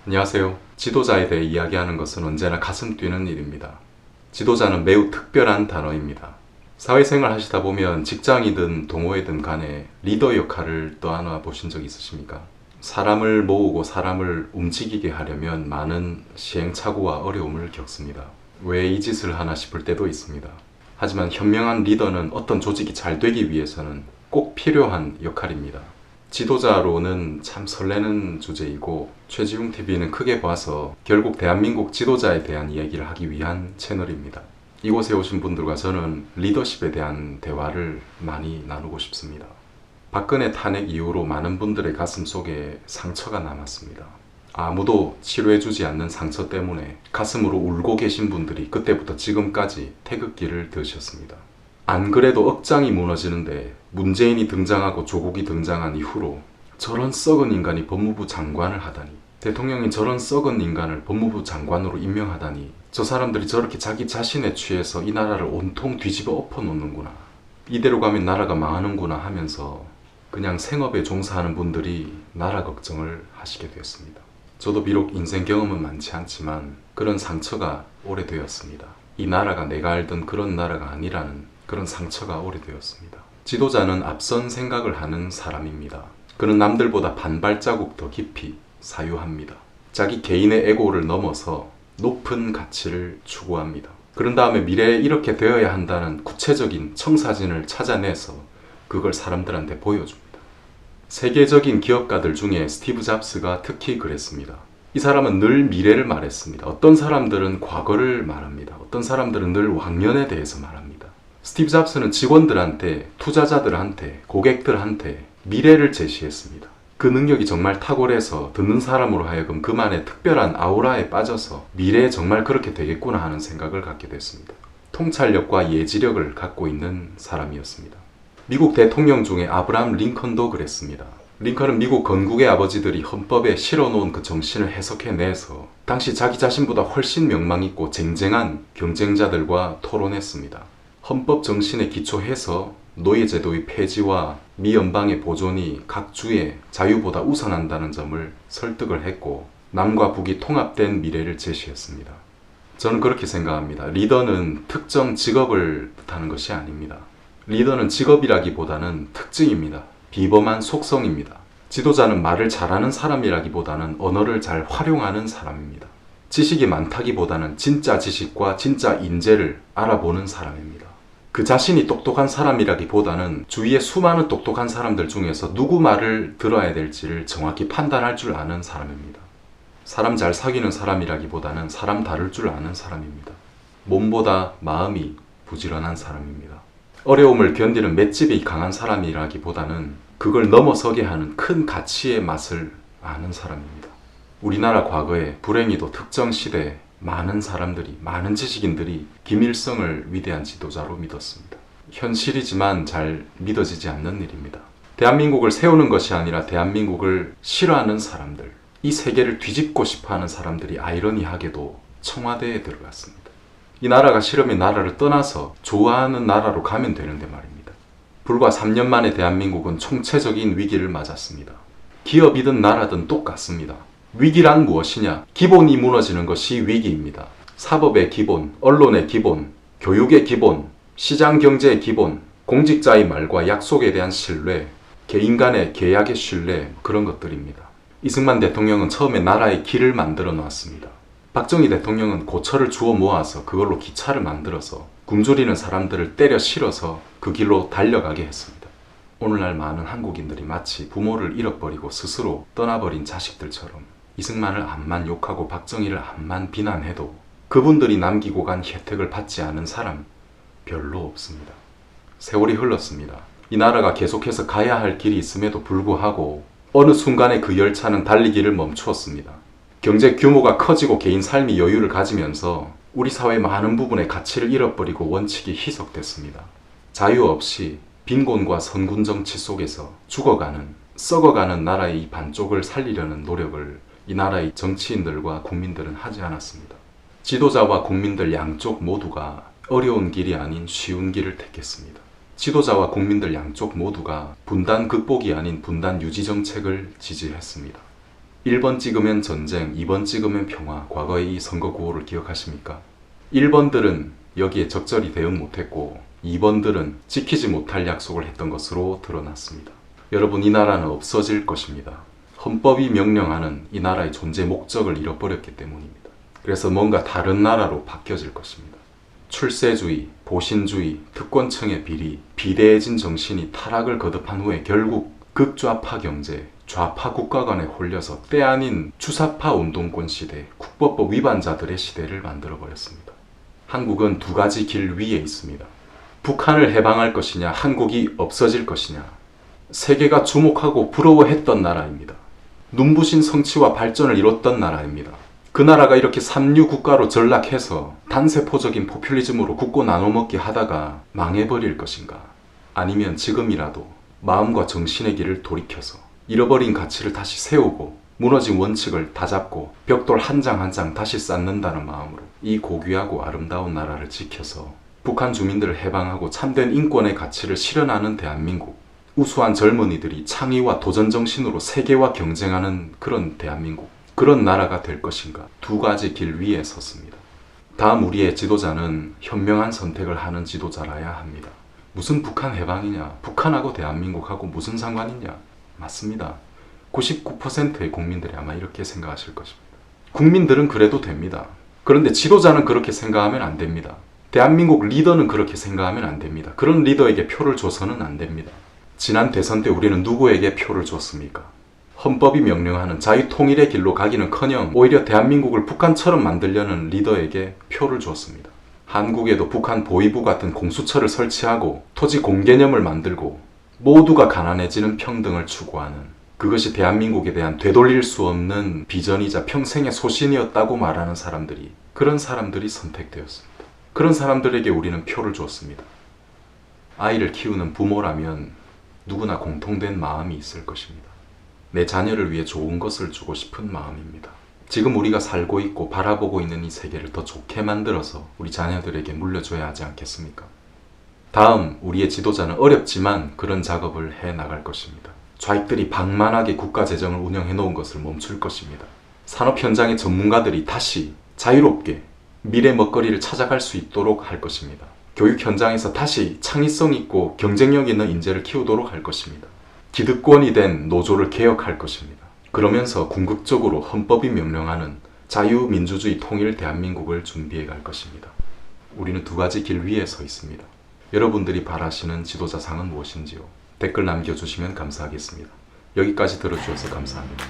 안녕하세요. 지도자에 대해 이야기하는 것은 언제나 가슴 뛰는 일입니다. 지도자는 매우 특별한 단어입니다. 사회생활 하시다 보면 직장이든 동호회든 간에 리더 역할을 떠안아 보신 적 있으십니까? 사람을 모으고 사람을 움직이게 하려면 많은 시행착오와 어려움을 겪습니다. 왜 이 짓을 하나 싶을 때도 있습니다. 하지만 현명한 리더는 어떤 조직이 잘 되기 위해서는 꼭 필요한 역할입니다. 지도자로는 참 설레는 주제이고 최지웅TV는 크게 봐서 결국 대한민국 지도자에 대한 이야기를 하기 위한 채널입니다. 이곳에 오신 분들과 저는 리더십에 대한 대화를 많이 나누고 싶습니다. 박근혜 탄핵 이후로 많은 분들의 가슴 속에 상처가 남았습니다. 아무도 치료해주지 않는 상처 때문에 가슴으로 울고 계신 분들이 그때부터 지금까지 태극기를 드셨습니다. 안 그래도 억장이 무너지는데 문재인이 등장하고 조국이 등장한 이후로 저런 썩은 인간이 법무부 장관을 하다니, 대통령이 저런 썩은 인간을 법무부 장관으로 임명하다니, 저 사람들이 저렇게 자기 자신에 취해서 이 나라를 온통 뒤집어 엎어 놓는구나, 이대로 가면 나라가 망하는구나 하면서 그냥 생업에 종사하는 분들이 나라 걱정을 하시게 되었습니다. 저도 비록 인생 경험은 많지 않지만 그런 상처가 오래되었습니다. 이 나라가 내가 알던 그런 나라가 아니라는 그런 상처가 오래되었습니다. 지도자는 앞선 생각을 하는 사람입니다. 그는 남들보다 반발자국 더 깊이 사유합니다. 자기 개인의 에고를 넘어서 높은 가치를 추구합니다. 그런 다음에 미래에 이렇게 되어야 한다는 구체적인 청사진을 찾아내서 그걸 사람들한테 보여줍니다. 세계적인 기업가들 중에 스티브 잡스가 특히 그랬습니다. 이 사람은 늘 미래를 말했습니다. 어떤 사람들은 과거를 말합니다. 어떤 사람들은 늘 왕년에 대해서 말합니다. 스티브 잡스는 직원들한테, 투자자들한테, 고객들한테 미래를 제시했습니다. 그 능력이 정말 탁월해서 듣는 사람으로 하여금 그만의 특별한 아우라에 빠져서 미래에 정말 그렇게 되겠구나 하는 생각을 갖게 됐습니다. 통찰력과 예지력을 갖고 있는 사람이었습니다. 미국 대통령 중에 아브라함 링컨도 그랬습니다. 링컨은 미국 건국의 아버지들이 헌법에 실어놓은 그 정신을 해석해내서 당시 자기 자신보다 훨씬 명망있고 쟁쟁한 경쟁자들과 토론했습니다. 헌법 정신에 기초해서 노예제도의 폐지와 미 연방의 보존이 각 주의 자유보다 우선한다는 점을 설득을 했고 남과 북이 통합된 미래를 제시했습니다. 저는 그렇게 생각합니다. 리더는 특정 직업을 뜻하는 것이 아닙니다. 리더는 직업이라기보다는 특징입니다. 비범한 속성입니다. 지도자는 말을 잘하는 사람이라기보다는 언어를 잘 활용하는 사람입니다. 지식이 많다기보다는 진짜 지식과 진짜 인재를 알아보는 사람입니다. 그 자신이 똑똑한 사람이라기보다는 주위에 수많은 똑똑한 사람들 중에서 누구 말을 들어야 될지를 정확히 판단할 줄 아는 사람입니다. 사람 잘 사귀는 사람이라기보다는 사람 다룰 줄 아는 사람입니다. 몸보다 마음이 부지런한 사람입니다. 어려움을 견디는 맷집이 강한 사람이라기보다는 그걸 넘어서게 하는 큰 가치의 맛을 아는 사람입니다. 우리나라 과거에 불행히도 특정 시대에 많은 사람들이, 많은 지식인들이 김일성을 위대한 지도자로 믿었습니다. 현실이지만 잘 믿어지지 않는 일입니다. 대한민국을 세우는 것이 아니라 대한민국을 싫어하는 사람들, 이 세계를 뒤집고 싶어하는 사람들이 아이러니하게도 청와대에 들어갔습니다. 이 나라가 싫으면 나라를 떠나서 좋아하는 나라로 가면 되는데 말입니다. 불과 3년 만에 대한민국은 총체적인 위기를 맞았습니다. 기업이든 나라든 똑같습니다. 위기란 무엇이냐? 기본이 무너지는 것이 위기입니다. 사법의 기본, 언론의 기본, 교육의 기본, 시장 경제의 기본, 공직자의 말과 약속에 대한 신뢰, 개인 간의 계약의 신뢰, 그런 것들입니다. 이승만 대통령은 처음에 나라의 길을 만들어 놨습니다. 박정희 대통령은 고철을 주워 모아서 그걸로 기차를 만들어서 굶주리는 사람들을 때려 실어서 그 길로 달려가게 했습니다. 오늘날 많은 한국인들이 마치 부모를 잃어버리고 스스로 떠나버린 자식들처럼 이승만을 암만 욕하고 박정희를 암만 비난해도 그분들이 남기고 간 혜택을 받지 않은 사람 별로 없습니다. 세월이 흘렀습니다. 이 나라가 계속해서 가야 할 길이 있음에도 불구하고 어느 순간에 그 열차는 달리기를 멈추었습니다. 경제 규모가 커지고 개인 삶이 여유를 가지면서 우리 사회의 많은 부분의 가치를 잃어버리고 원칙이 희석됐습니다. 자유 없이 빈곤과 선군 정치 속에서 죽어가는, 썩어가는 나라의 이 반쪽을 살리려는 노력을 이 나라의 정치인들과 국민들은 하지 않았습니다. 지도자와 국민들 양쪽 모두가 어려운 길이 아닌 쉬운 길을 택했습니다. 지도자와 국민들 양쪽 모두가 분단 극복이 아닌 분단 유지 정책을 지지했습니다. 1번 찍으면 전쟁, 2번 찍으면 평화. 과거의 이 선거 구호를 기억하십니까? 1번들은 여기에 적절히 대응 못했고 2번들은 지키지 못할 약속을 했던 것으로 드러났습니다. 여러분, 이 나라는 없어질 것입니다. 헌법이 명령하는 이 나라의 존재 목적을 잃어버렸기 때문입니다. 그래서 뭔가 다른 나라로 바뀌어질 것입니다. 출세주의, 보신주의, 특권층의 비리, 비대해진 정신이 타락을 거듭한 후에 결국 극좌파 경제, 좌파 국가 간에 홀려서 때 아닌 주사파 운동권 시대, 국법법 위반자들의 시대를 만들어버렸습니다. 한국은 두 가지 길 위에 있습니다. 북한을 해방할 것이냐, 한국이 없어질 것이냐. 세계가 주목하고 부러워했던 나라입니다. 눈부신 성취와 발전을 이뤘던 나라입니다. 그 나라가 이렇게 삼류 국가로 전락해서 단세포적인 포퓰리즘으로 굳고 나눠먹기 하다가 망해버릴 것인가? 아니면 지금이라도 마음과 정신의 길을 돌이켜서 잃어버린 가치를 다시 세우고 무너진 원칙을 다잡고 벽돌 한 장 한 장 다시 쌓는다는 마음으로 이 고귀하고 아름다운 나라를 지켜서 북한 주민들을 해방하고 참된 인권의 가치를 실현하는 대한민국, 우수한 젊은이들이 창의와 도전 정신으로 세계와 경쟁하는 그런 대한민국, 그런 나라가 될 것인가? 두 가지 길 위에 섰습니다. 다음 우리의 지도자는 현명한 선택을 하는 지도자라야 합니다. 무슨 북한 해방이냐? 북한하고 대한민국하고 무슨 상관이냐? 맞습니다. 99%의 국민들이 아마 이렇게 생각하실 것입니다. 국민들은 그래도 됩니다. 그런데 지도자는 그렇게 생각하면 안 됩니다. 대한민국 리더는 그렇게 생각하면 안 됩니다. 그런 리더에게 표를 줘서는 안 됩니다. 지난 대선 때 우리는 누구에게 표를 줬습니까? 헌법이 명령하는 자유통일의 길로 가기는커녕 오히려 대한민국을 북한처럼 만들려는 리더에게 표를 줬습니다. 한국에도 북한 보위부 같은 공수처를 설치하고 토지 공개념을 만들고 모두가 가난해지는 평등을 추구하는, 그것이 대한민국에 대한 되돌릴 수 없는 비전이자 평생의 소신이었다고 말하는 사람들이, 그런 사람들이 선택되었습니다. 그런 사람들에게 우리는 표를 줬습니다. 아이를 키우는 부모라면 누구나 공통된 마음이 있을 것입니다. 내 자녀를 위해 좋은 것을 주고 싶은 마음입니다. 지금 우리가 살고 있고 바라보고 있는 이 세계를 더 좋게 만들어서 우리 자녀들에게 물려줘야 하지 않겠습니까? 다음 우리의 지도자는 어렵지만 그런 작업을 해 나갈 것입니다. 좌익들이 방만하게 국가 재정을 운영해 놓은 것을 멈출 것입니다. 산업 현장의 전문가들이 다시 자유롭게 미래 먹거리를 찾아갈 수 있도록 할 것입니다. 교육 현장에서 다시 창의성 있고 경쟁력 있는 인재를 키우도록 할 것입니다. 기득권이 된 노조를 개혁할 것입니다. 그러면서 궁극적으로 헌법이 명령하는 자유민주주의 통일 대한민국을 준비해 갈 것입니다. 우리는 두 가지 길 위에 서 있습니다. 여러분들이 바라시는 지도자상은 무엇인지요? 댓글 남겨주시면 감사하겠습니다. 여기까지 들어주셔서 감사합니다.